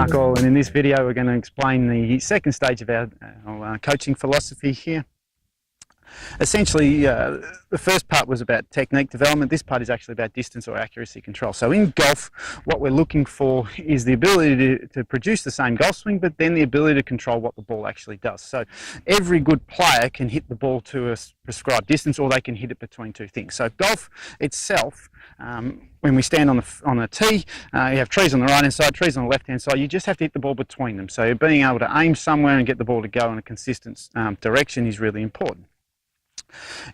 Mark Auhl, and in this video we're going to explain the second stage of our coaching philosophy here. Essentially, the first part was about technique development. This part is actually about distance or accuracy control. So in golf, what we're looking for is the ability to produce the same golf swing, but then the ability to control what the ball actually does. So every good player can hit the ball to a prescribed distance, or they can hit it between two things. So golf itself, when we stand on a tee, you have trees on the right hand side, trees on the left hand side. You just have to hit the ball between them. So being able to aim somewhere and get the ball to go in a consistent direction is really important.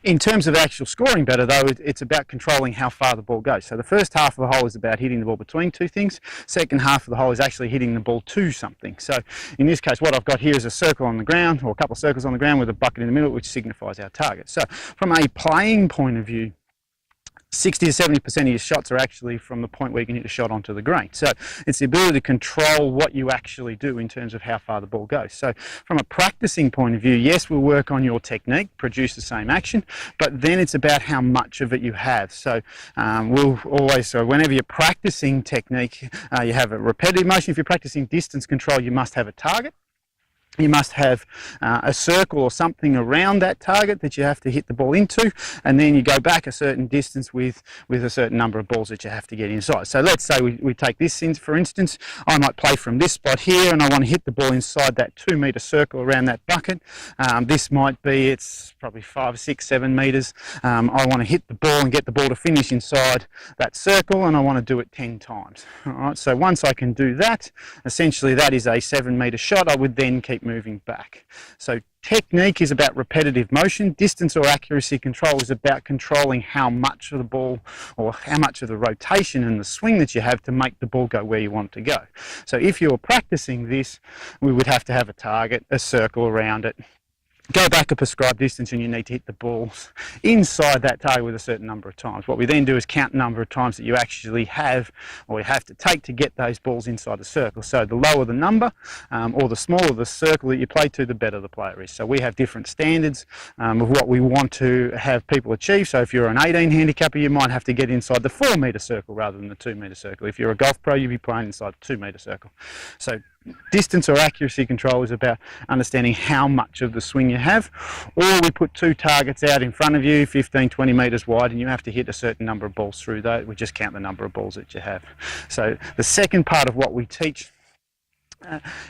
In terms of actual scoring better though, it's about controlling how far the ball goes. So the first half of the hole is about hitting the ball between two things. Second half of the hole is actually hitting the ball to something. So in this case, what I've got here is a circle on the ground, or a couple of circles on the ground with a bucket in the middle, which signifies our target. So from a playing point of view, 60 to 70% of your shots are actually from the point where you can hit a shot onto the green. So it's the ability to control what you actually do in terms of how far the ball goes. So from a practicing point of view, yes, we'll work on your technique, produce the same action, but then it's about how much of it you have. So whenever you're practicing technique, you have a repetitive motion. If you're practicing distance control, you must have a target. You must have a circle or something around that target that you have to hit the ball into, and then you go back a certain distance with a certain number of balls that you have to get inside. So let's say we take this in, for instance. I might play from this spot here and I want to hit the ball inside that 2 metre circle around that bucket. This might be, it's probably 5, 6, 7 metres. I want to hit the ball and get the ball to finish inside that circle, and I want to do it 10 times. All right, so once I can do that, essentially that is a 7 metre shot. I would then keep moving back. So technique is about repetitive motion. Distance or accuracy control is about controlling how much of the ball, or how much of the rotation and the swing that you have to make the ball go where you want it to go. So if you're practicing this, we would have to have a target, a circle around it, go back a prescribed distance, and you need to hit the balls inside that target with a certain number of times. What we then do is count the number of times that you actually have, or you have to take to get those balls inside the circle. So the lower the number, or the smaller the circle that you play to, the better the player is. So we have different standards of what we want to have people achieve. So if you're an 18 handicapper, you might have to get inside the 4 metre circle rather than the 2 metre circle. If you're a golf pro, you'll be playing inside the 2 metre circle. So distance or accuracy control is about understanding how much of the swing you have. Or we put two targets out in front of you, 15, 20 metres wide, and you have to hit a certain number of balls through those. We just count the number of balls that you have. So the second part of what we teach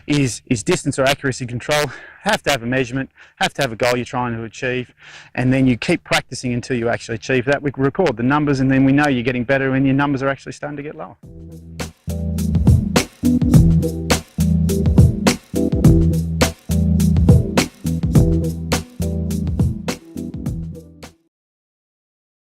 is distance or accuracy control. Have to have a measurement, have to have a goal you're trying to achieve, and then you keep practicing until you actually achieve that. We record the numbers, and then we know you're getting better when your numbers are actually starting to get lower.